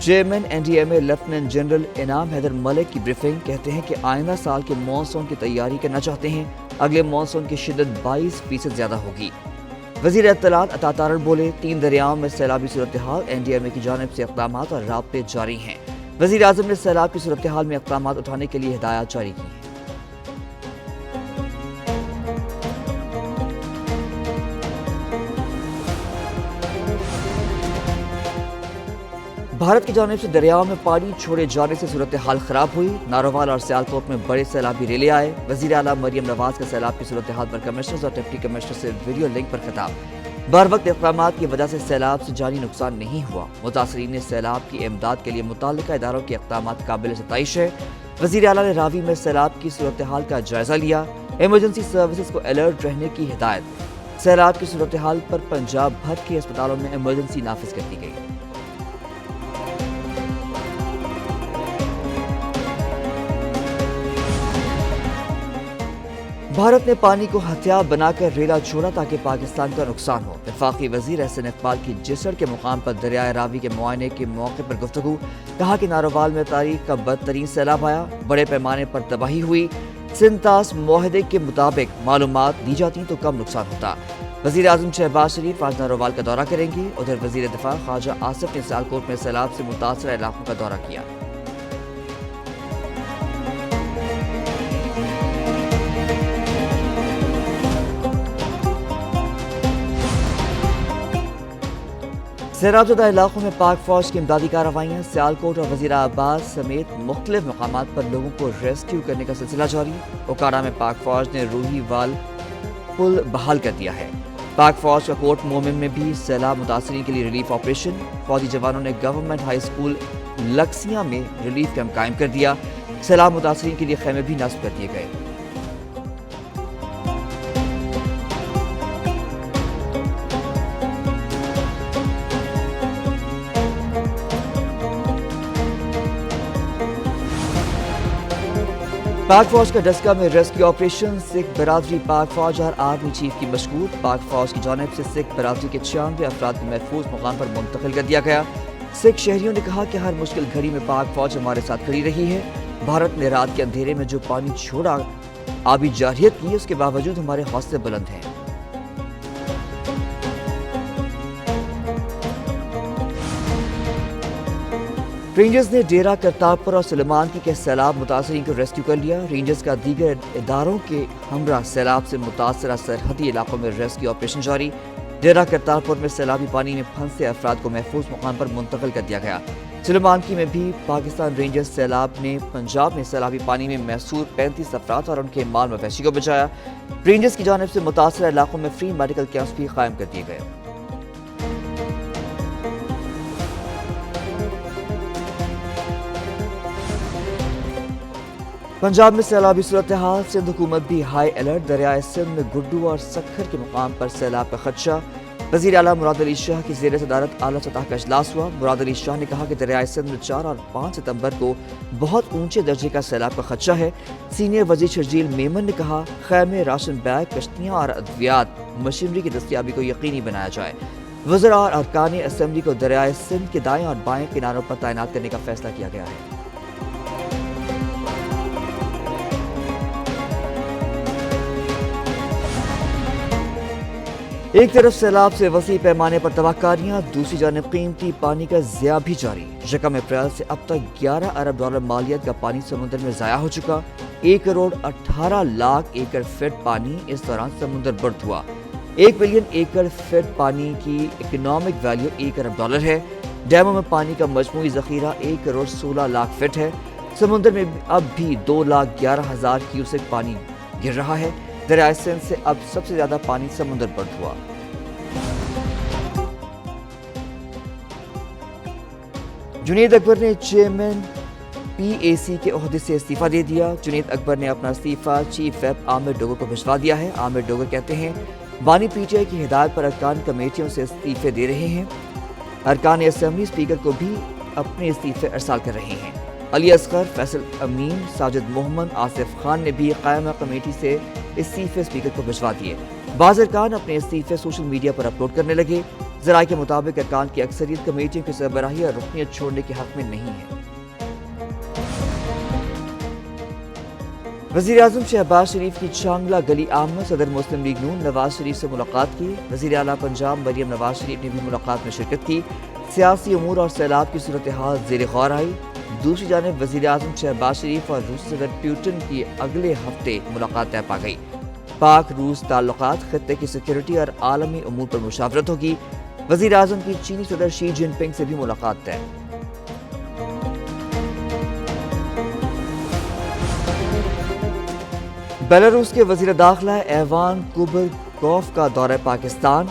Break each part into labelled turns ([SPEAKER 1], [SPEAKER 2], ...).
[SPEAKER 1] Chairman NDMA lieutenant general انعام حیدر ملک کی briefing, کہتے ہیں کہ آئندہ سال کے مانسون کی تیاری کرنا چاہتے ہیں، اگلے مانسون کی شدت 22% زیادہ ہوگی۔ وزیر اطلاعات عطا تارڑ بولے، 3 دریاؤں میں سیلابی صورتحال، NDMA کی جانب سے اقدامات اور رابطے جاری ہیں۔ وزیر اعظم نے سیلاب کی صورتحال میں اقدامات اٹھانے کے لیے ہدایات جاری کی ہیں۔ بھارت کی جانب سے دریاؤں میں پانی چھوڑے جانے سے صورتحال خراب ہوئی، نارووال اور سیالکوٹ میں بڑے سیلابی ریلے آئے۔ وزیر اعلیٰ مریم نواز کا سیلاب کی صورتحال پر کمشنرز اور ڈپٹی کمشنر سے ویڈیو لنک پر خطاب۔ بروقت اقدامات کی وجہ سے سیلاب سے جانی نقصان نہیں ہوا، متاثرین نے سیلاب کی امداد کے لیے متعلقہ اداروں کے اقدامات قابل ستائش ہے۔ وزیر اعلیٰ نے راوی میں سیلاب کی صورتحال کا جائزہ لیا، ایمرجنسی سروسز کو الرٹ رہنے کی ہدایت۔ سیلاب کی صورتحال پر پنجاب بھر کے اسپتالوں میں ایمرجنسی نافذ کر دی گئی۔ بھارت نے پانی کو ہتھیار بنا کر ریلا چھوڑا تاکہ پاکستان کا نقصان ہو۔ وفاقی وزیر احسن اقبال کی جسر کے مقام پر دریائے راوی کے معائنے کے موقع پر گفتگو، کہا کہ نارووال میں تاریخ کا بدترین سیلاب آیا، بڑے پیمانے پر تباہی ہوئی۔ سنتاس معاہدے کے مطابق معلومات دی جاتی تو کم نقصان ہوتا۔ وزیر اعظم شہباز شریف آج نارووال کا دورہ کریں گے۔ ادھر وزیر دفاع خواجہ آصف نے سیالکوٹ میں سیلاب سے متاثرہ علاقوں کا دورہ کیا۔ سیلاب زدہ علاقوں میں پاک فوج کی امدادی کارروائیاں، سیالکوٹ اور وزیر آباد سمیت مختلف مقامات پر لوگوں کو ریسکیو کرنے کا سلسلہ جاری۔ اوکارا میں پاک فوج نے روہی وال پل بحال کر دیا ہے۔ پاک فوج کا کوٹ مومن میں بھی سیلاب متاثرین کے لیے ریلیف آپریشن، فوجی جوانوں نے گورنمنٹ ہائی اسکول لکسیاں میں ریلیف کیمپ قائم کر دیا۔ سیلاب متاثرین کے لیے خیمے بھی نصب کر دیے گئے۔ پاک فوج کا ڈسکا میں ریسکیو آپریشن، سکھ برادری پاک فوج اور آرمی چیف کی مشکور۔ پاک فوج کی جانب سے سکھ برادری کے 96 افراد کو محفوظ مقام پر منتقل کر دیا گیا۔ سکھ شہریوں نے کہا کہ ہر مشکل گھڑی میں پاک فوج ہمارے ساتھ کھڑی رہی ہے۔ بھارت نے رات کے اندھیرے میں جو پانی چھوڑا، آبی جارحیت کی، اس کے باوجود ہمارے حوصلے بلند ہیں۔ رینجرز نے ڈیرہ کرتارپور اور سلیمان کے سیلاب متاثرین کو ریسکیو کر لیا۔ رینجرز کا دیگر اداروں کے ہمراہ سیلاب سے متاثرہ سرحدی علاقوں میں ریسکیو آپریشن جاری۔ ڈیرہ کرتارپور میں سیلابی پانی میں پھنسے افراد کو محفوظ مقام پر منتقل کر دیا گیا۔ سلیمان کی میں بھی پاکستان رینجرز سیلاب نے پنجاب میں سیلابی پانی میں محصور 35 افراد اور ان کے مال مویشی کو بچایا۔ رینجرز کی جانب سے متاثرہ علاقوں میں فری میڈیکل کیمپس بھی قائم کر دیے گئے۔ پنجاب میں سیلابی صورتحال، سندھ حکومت بھی ہائی الرٹ۔ دریائے سندھ میں گڈو اور سکھر کے مقام پر سیلاب کا خدشہ۔ وزیر اعلیٰ مراد علی شاہ کی زیر صدارت اعلیٰ سطح کا اجلاس ہوا۔ مراد علی شاہ نے کہا کہ دریائے سندھ میں 4 اور 5 ستمبر کو بہت اونچے درجے کا سیلاب کا خدشہ ہے۔ سینئر وزیر شرجیل میمن نے کہا خیمے، راشن بیگ، کشتیاں اور ادویات مشینری کی دستیابی کو یقینی بنایا جائے۔ وزراء اور ارکان اسمبلی کو دریائے سندھ کے دائیں اور بائیں کناروں پر تعینات کرنے کا فیصلہ کیا گیا ہے۔ ایک طرف سیلاب سے وسیع پیمانے پر تباہ کاریاں، دوسری جانب قیمتی پانی کا ضیاع بھی جاری۔ یکم اپریل سے اب تک 11 ارب ڈالر مالیت کا پانی سمندر میں ضائع ہو چکا۔ 1 کروڑ 18 لاکھ ایکڑ فٹ پانی اس دوران سمندر برد ہوا۔ 1 بلین ایکڑ فٹ پانی کی اکنامک ویلیو 1 ارب ڈالر ہے۔ ڈیموں میں پانی کا مجموعی ذخیرہ 1 کروڑ 16 لاکھ فٹ ہے۔ سمندر میں اب بھی 2,11,000 کیوسک پانی گر رہا ہے۔ دریائے سندھ سے اب سب سے زیادہ پانی سمندر برد ہوا۔ جنید اکبر نے چیئرمین PAC کے عہدے سے استعفیٰ دے دیا۔ جنید اکبر نے اپنا استعفیٰ چیف ویپ عامر ڈوگر کو بھجوا دیا ہے۔ عامر ڈوگر کہتے ہیں بانی PTI کی ہدایت پر ارکان کمیٹیوں سے استعفے دے رہے ہیں۔ ارکان اسمبلی اسپیکر کو بھی اپنے استعفے ارسال کر رہے ہیں۔ علی اصغر، فیصل امین، ساجد محمد، آصف خان نے بھی قائمہ کمیٹی سے استعفے اسپیکر کو بھجوا دیے۔ بعض ارکان اپنے استعفے سوشل میڈیا پر اپلوڈ کرنے لگے۔ ذرائع کے مطابق ارکان کی اکثریت کمیٹیوں کی سربراہی اور رکنیت چھوڑنے کے حق میں نہیں ہے۔ وزیر اعظم شہباز شریف کی چانگلہ گلی عام میں صدر مسلم لیگ نون نواز شریف سے ملاقات کی۔ وزیر اعلیٰ پنجاب مریم نواز شریف نے بھی ملاقات میں شرکت کی۔ سیاسی امور اور سیلاب کی صورتحال زیر غور آئی۔ دوسری جانب وزیر اعظم شہباز شریف اور روسی صدر پیوٹن کی اگلے ہفتے ملاقات طے پا گئی۔ پاک روس تعلقات، خطے کی سیکیورٹی اور عالمی امور پر مشاورت ہوگی۔ وزیر اعظم کی چینی صدر شی جن پنگ سے بھی ملاقات طے۔ بیلاروس کے وزیر داخلہ ایوان کوبرگوف کا دورہ پاکستان۔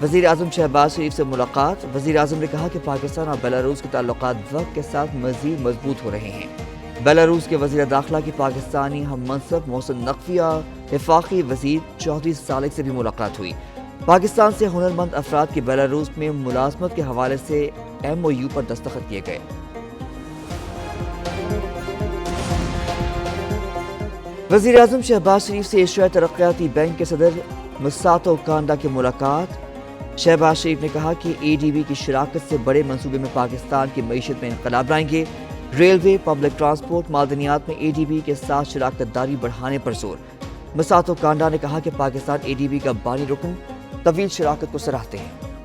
[SPEAKER 1] وزیر اعظم شہباز شریف سے ملاقات۔ وزیر اعظم نے کہا کہ پاکستان اور بیلاروس کے تعلقات وقت کے ساتھ مزید مضبوط ہو رہے ہیں۔ بیلاروس کے وزیر داخلہ کی پاکستانی ہم منصب محسن نقوی اور وفاقی وزیر چودھری سالک سے بھی ملاقات ہوئی۔ پاکستان سے ہنرمند افراد کی بیلاروس میں ملازمت کے حوالے سے MOU پر دستخط کیے گئے۔ وزیر اعظم شہباز شریف سے ایشیائی ترقیاتی بینک کے صدر مساتو کانڈا کی ملاقات۔ شہباز شریف نے کہا کہ ADB کی شراکت سے بڑے منصوبے میں پاکستان کی معیشت میں انقلاب لائیں گے۔ ریلوے، پبلک ٹرانسپورٹ، معدنیات میں ADB کے ساتھ شراکت داری بڑھانے پر زور۔ مساتو کانڈا نے کہا کہ پاکستان ADB کا بانی رکن طویل شراکت کو سراہتے ہیں۔